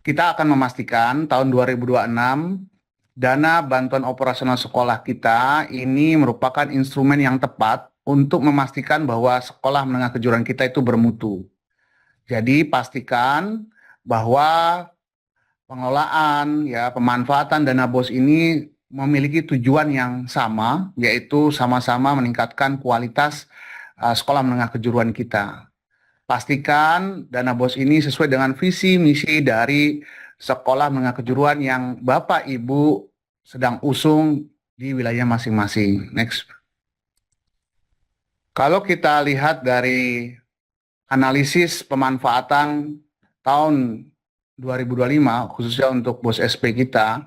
Kita akan memastikan tahun 2026 dana bantuan operasional sekolah kita ini merupakan instrumen yang tepat untuk memastikan bahwa sekolah menengah kejuruan kita itu bermutu. Jadi pastikan bahwa pengelolaan ya pemanfaatan dana BOS ini memiliki tujuan yang sama, yaitu sama-sama meningkatkan kualitas sekolah menengah kejuruan kita. Pastikan dana BOS ini sesuai dengan visi misi dari sekolah menengah kejuruan yang Bapak Ibu sedang usung di wilayah masing-masing. Next. Kalau kita lihat dari analisis pemanfaatan tahun 2025 khususnya untuk BOS SP kita,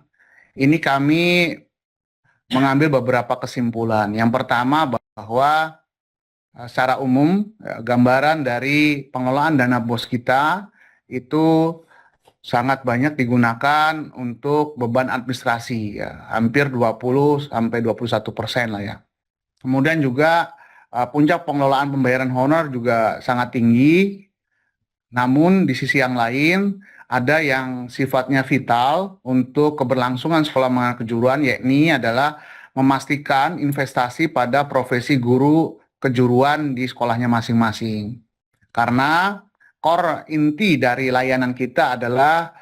ini kami mengambil beberapa kesimpulan. Yang pertama bahwa secara umum gambaran dari pengelolaan dana BOS kita itu sangat banyak digunakan untuk beban administrasi ya, hampir 20 sampai 21% lah ya. Kemudian juga puncak pengelolaan pembayaran honor juga sangat tinggi. Namun di sisi yang lain ada yang sifatnya vital untuk keberlangsungan sekolah menengah kejuruan, yakni adalah memastikan investasi pada profesi guru kejuruan di sekolahnya masing-masing. Karena core inti dari layanan kita adalah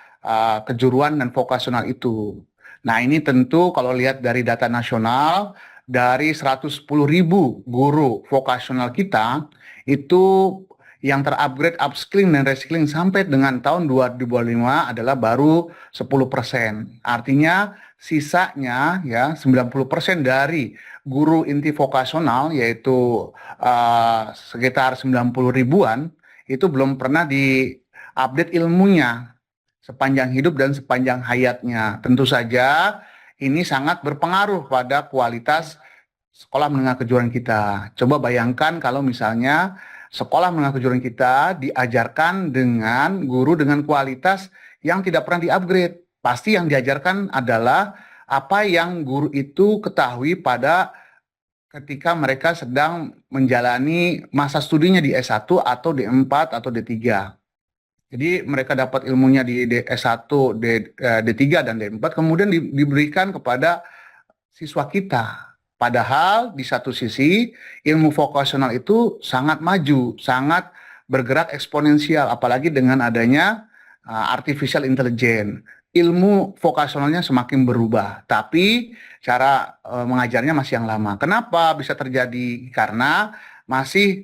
kejuruan dan vokasional itu. Nah, ini tentu kalau lihat dari data nasional, dari 110.000 guru vokasional kita, itu yang terupgrade upskilling dan reskilling sampai dengan tahun 2025 adalah baru 10%. Artinya sisanya ya 90% dari guru inti vokasional yaitu sekitar 90 ribuan itu belum pernah diupdate ilmunya sepanjang hidup dan sepanjang hayatnya. Tentu saja ini sangat berpengaruh pada kualitas sekolah menengah kejuruan kita. Coba bayangkan kalau misalnya sekolah menengah kejuruan kita diajarkan dengan guru dengan kualitas yang tidak pernah di-upgrade. Pasti yang diajarkan adalah apa yang guru itu ketahui pada ketika mereka sedang menjalani masa studinya di S1 atau D4 atau D3. Jadi mereka dapat ilmunya di S1, D3 dan D4 kemudian diberikan kepada siswa kita. Padahal di satu sisi ilmu vokasional itu sangat maju, sangat bergerak eksponensial, apalagi dengan adanya artificial intelligence. Ilmu vokasionalnya semakin berubah, tapi cara mengajarnya masih yang lama. Kenapa bisa terjadi? Karena masih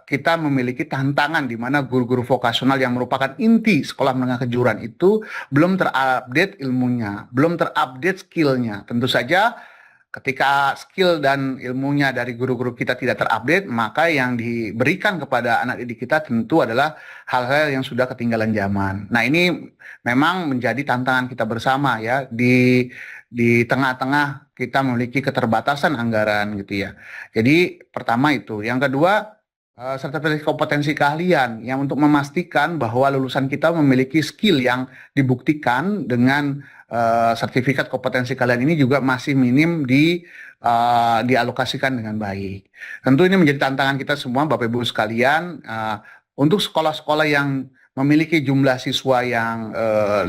kita memiliki tantangan di mana guru-guru vokasional yang merupakan inti sekolah menengah kejuruan itu belum terupdate ilmunya, belum terupdate skillnya. Tentu saja ketika skill dan ilmunya dari guru-guru kita tidak terupdate, maka yang diberikan kepada anak didik kita tentu adalah hal-hal yang sudah ketinggalan zaman. Nah, ini memang menjadi tantangan kita bersama ya di tengah-tengah kita memiliki keterbatasan anggaran gitu ya. Jadi pertama itu, yang kedua sertifikasi kompetensi keahlian yang untuk memastikan bahwa lulusan kita memiliki skill yang dibuktikan dengan sertifikat kompetensi kalian ini juga masih minim dialokasikan dengan baik. Tentu ini menjadi tantangan kita semua, Bapak Ibu sekalian, untuk sekolah-sekolah yang memiliki jumlah siswa yang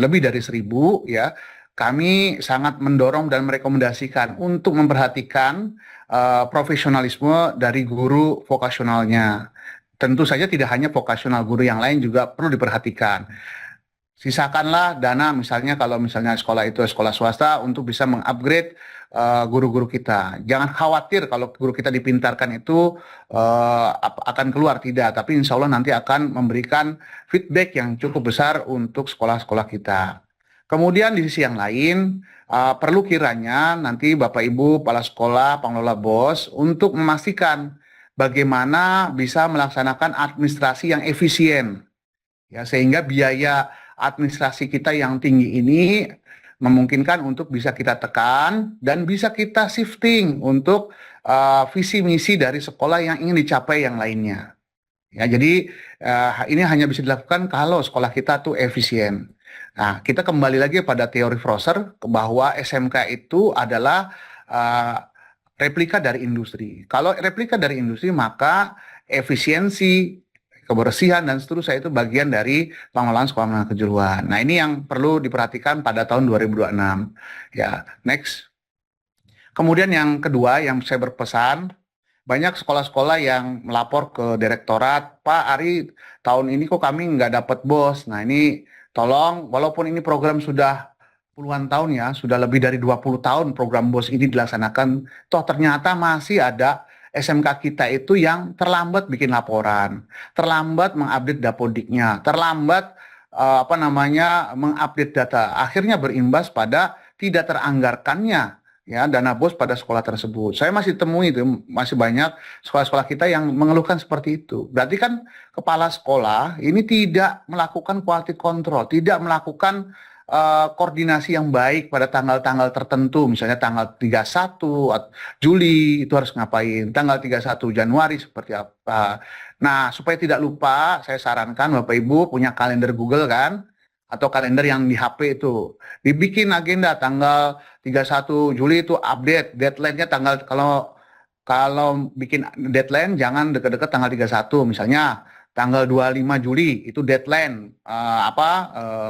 lebih dari 1.000, ya, kami sangat mendorong dan merekomendasikan untuk memperhatikan profesionalisme dari guru vokasionalnya. Tentu saja tidak hanya vokasional, guru yang lain juga perlu diperhatikan. Sisakanlah dana misalnya kalau misalnya sekolah itu sekolah swasta untuk bisa mengupgrade guru-guru kita. Jangan khawatir kalau guru kita dipintarkan itu akan keluar, tidak. Tapi insya Allah nanti akan memberikan feedback yang cukup besar untuk sekolah-sekolah kita. Kemudian di sisi yang lain, perlu kiranya nanti Bapak Ibu, kepala sekolah, pengelola BOS untuk memastikan bagaimana bisa melaksanakan administrasi yang efisien. Ya, sehingga biaya administrasi kita yang tinggi ini memungkinkan untuk bisa kita tekan dan bisa kita shifting untuk visi misi dari sekolah yang ingin dicapai yang lainnya. Ya, jadi ini hanya bisa dilakukan kalau sekolah kita tuh efisien. Nah, kita kembali lagi pada teori Froser bahwa SMK itu adalah replika dari industri. Kalau replika dari industri, maka efisiensi kebersihan dan seterusnya itu bagian dari pengelolaan sekolah menengah kejuruan. Nah, ini yang perlu diperhatikan pada tahun 2026. Ya, next. Kemudian yang kedua yang saya berpesan, banyak sekolah-sekolah yang melapor ke direktorat, Pak Ari, tahun ini kok kami nggak dapat BOS. Nah, ini tolong, walaupun ini program sudah puluhan tahun ya, sudah lebih dari 20 tahun program BOS ini dilaksanakan, toh ternyata masih ada SMK kita itu yang terlambat bikin laporan, terlambat mengupdate dapodiknya, terlambat mengupdate data. Akhirnya berimbas pada tidak teranggarkannya ya dana BOS pada sekolah tersebut. Saya masih temui itu masih banyak sekolah-sekolah kita yang mengeluhkan seperti itu. Berarti kan kepala sekolah ini tidak melakukan quality control, tidak melakukan koordinasi yang baik pada tanggal-tanggal tertentu, misalnya tanggal 31 Juli itu harus ngapain, tanggal 31 Januari seperti apa. Nah, supaya tidak lupa, saya sarankan Bapak Ibu punya kalender Google kan, atau kalender yang di HP itu. Dibikin agenda tanggal 31 Juli itu update, deadline-nya tanggal, kalau bikin deadline jangan dekat-dekat tanggal 31, misalnya tanggal 25 Juli itu deadline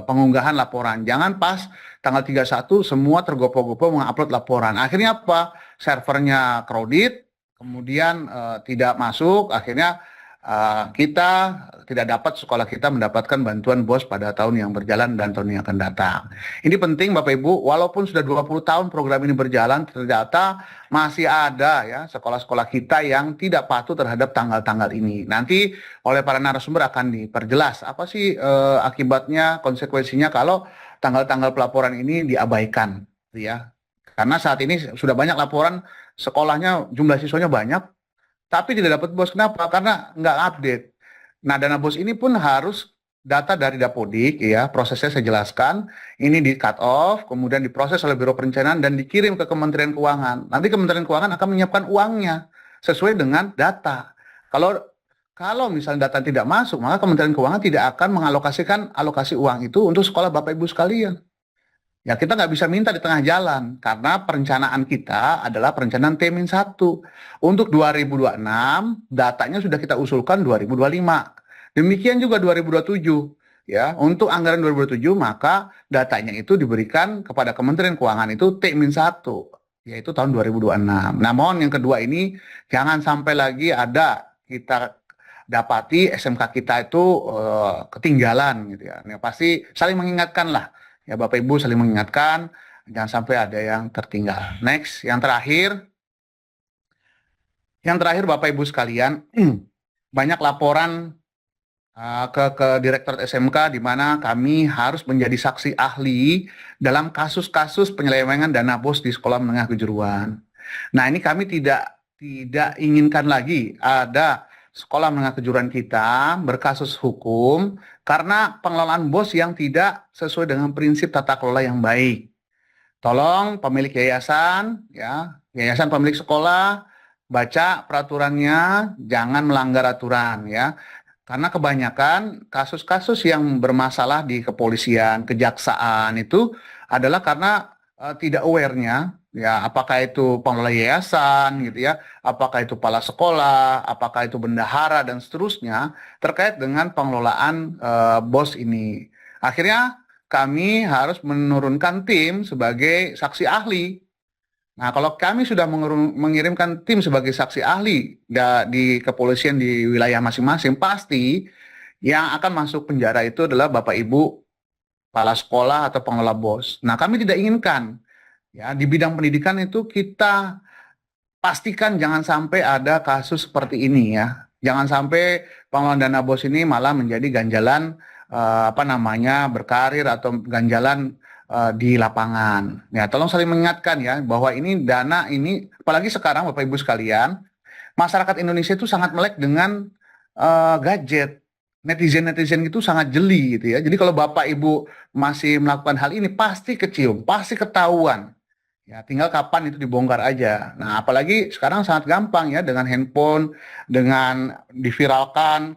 pengunggahan laporan. Jangan pas tanggal 31 semua tergopoh-gopoh mengupload laporan. Akhirnya apa? Servernya crowded, kemudian tidak masuk, akhirnya kita tidak dapat, sekolah kita mendapatkan bantuan BOS pada tahun yang berjalan dan tahun yang akan datang. Ini penting Bapak Ibu, walaupun sudah 20 tahun program ini berjalan, ternyata masih ada ya sekolah-sekolah kita yang tidak patuh terhadap tanggal-tanggal ini. Nanti oleh para narasumber akan diperjelas apa sih akibatnya, konsekuensinya kalau tanggal-tanggal pelaporan ini diabaikan ya. Karena saat ini sudah banyak laporan, sekolahnya jumlah siswanya banyak, tapi tidak dapat BOS. Kenapa? Karena nggak update. Nah, dana BOS ini pun harus data dari Dapodik, ya, prosesnya saya jelaskan. Ini di cut off, kemudian diproses oleh Biro Perencanaan dan dikirim ke Kementerian Keuangan. Nanti Kementerian Keuangan akan menyiapkan uangnya sesuai dengan data. Kalau misalnya data tidak masuk, maka Kementerian Keuangan tidak akan mengalokasikan alokasi uang itu untuk sekolah Bapak Ibu sekalian. Ya, kita nggak bisa minta di tengah jalan, karena perencanaan kita adalah perencanaan T-1. Untuk 2026, datanya sudah kita usulkan 2025. Demikian juga 2027. Ya, untuk anggaran 2027, maka datanya itu diberikan kepada Kementerian Keuangan itu T-1, yaitu tahun 2026. Nah, mohon yang kedua ini, jangan sampai lagi ada kita dapati SMK kita itu ketinggalan gitu ya. Nah, pasti saling mengingatkan lah. Ya, Bapak Ibu saling mengingatkan, jangan sampai ada yang tertinggal. Next, yang terakhir Bapak Ibu sekalian, banyak laporan ke Direktorat SMK di mana kami harus menjadi saksi ahli dalam kasus-kasus penyelewengan dana BOS di sekolah menengah kejuruan. Nah, ini kami tidak inginkan lagi ada sekolah menengah kejuruan kita berkasus hukum karena pengelolaan BOS yang tidak sesuai dengan prinsip tata kelola yang baik. Tolong pemilik yayasan, ya, yayasan pemilik sekolah, baca peraturannya, jangan melanggar aturan, ya. Karena kebanyakan kasus-kasus yang bermasalah di kepolisian, kejaksaan itu adalah karena tidak aware-nya, ya, apakah itu pengelola yayasan gitu ya, apakah itu kepala sekolah, apakah itu bendahara dan seterusnya terkait dengan pengelolaan BOS ini. Akhirnya kami harus menurunkan tim sebagai saksi ahli. Nah, kalau kami sudah mengirimkan tim sebagai saksi ahli di kepolisian di wilayah masing-masing, pasti yang akan masuk penjara itu adalah Bapak Ibu kepala sekolah atau pengelola BOS. Nah, kami tidak inginkan ya di bidang pendidikan itu kita pastikan jangan sampai ada kasus seperti ini ya. Jangan sampai pengelolaan dana BOS ini malah menjadi ganjalan berkarir atau ganjalan di lapangan. Ya, tolong saling mengingatkan ya bahwa ini dana ini, apalagi sekarang Bapak Ibu sekalian, masyarakat Indonesia itu sangat melek dengan gadget. Netizen itu sangat jeli gitu ya. Jadi kalau Bapak Ibu masih melakukan hal ini pasti kecium, pasti ketahuan. Ya, tinggal kapan itu dibongkar aja. Nah, apalagi sekarang sangat gampang ya dengan handphone, dengan diviralkan.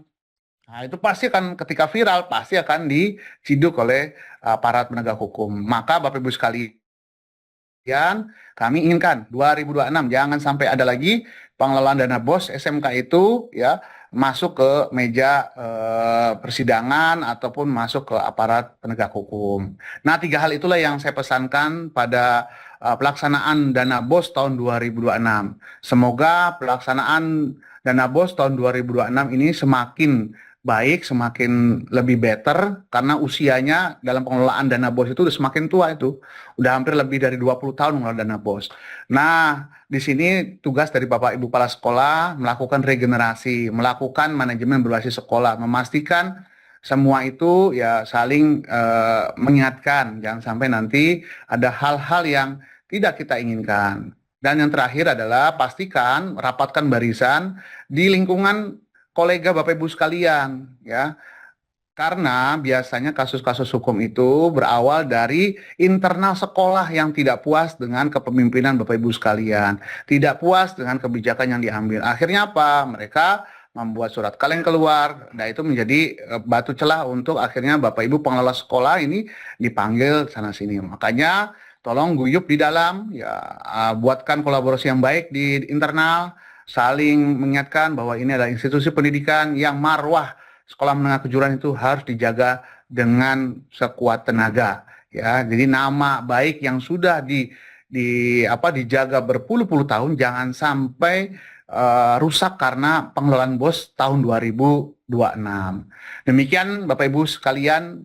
Nah, itu pasti akan ketika viral pasti akan diciduk oleh aparat penegak hukum. Maka Bapak Ibu sekalian, kami inginkan 2026 jangan sampai ada lagi pengelolaan dana BOS SMK itu ya masuk ke meja persidangan ataupun masuk ke aparat penegak hukum. Nah, tiga hal itulah yang saya pesankan pada pelaksanaan Dana BOS tahun 2026. Semoga pelaksanaan Dana BOS tahun 2026 ini semakin baik, semakin lebih better karena usianya dalam pengelolaan dana BOS itu udah semakin tua itu. Udah hampir lebih dari 20 tahun mengelola dana BOS. Nah, di sini tugas dari Bapak Ibu Kepala Sekolah melakukan regenerasi, melakukan manajemen berbasis sekolah, memastikan semua itu ya saling mengingatkan, jangan sampai nanti ada hal-hal yang tidak kita inginkan. Dan yang terakhir adalah pastikan rapatkan barisan di lingkungan kolega Bapak Ibu sekalian ya. Karena biasanya kasus-kasus hukum itu berawal dari internal sekolah yang tidak puas dengan kepemimpinan Bapak Ibu sekalian, tidak puas dengan kebijakan yang diambil. Akhirnya apa? Mereka membuat surat kaleng keluar. Nah, itu menjadi batu celah untuk akhirnya Bapak Ibu pengelola sekolah ini dipanggil sana sini. Makanya tolong guyup di dalam ya, buatkan kolaborasi yang baik di internal, saling mengingatkan bahwa ini adalah institusi pendidikan yang marwah sekolah menengah kejuruan itu harus dijaga dengan sekuat tenaga ya. Jadi nama baik yang sudah dijaga berpuluh-puluh tahun jangan sampai rusak karena pengelolaan BOS tahun 2026. Demikian Bapak Ibu sekalian.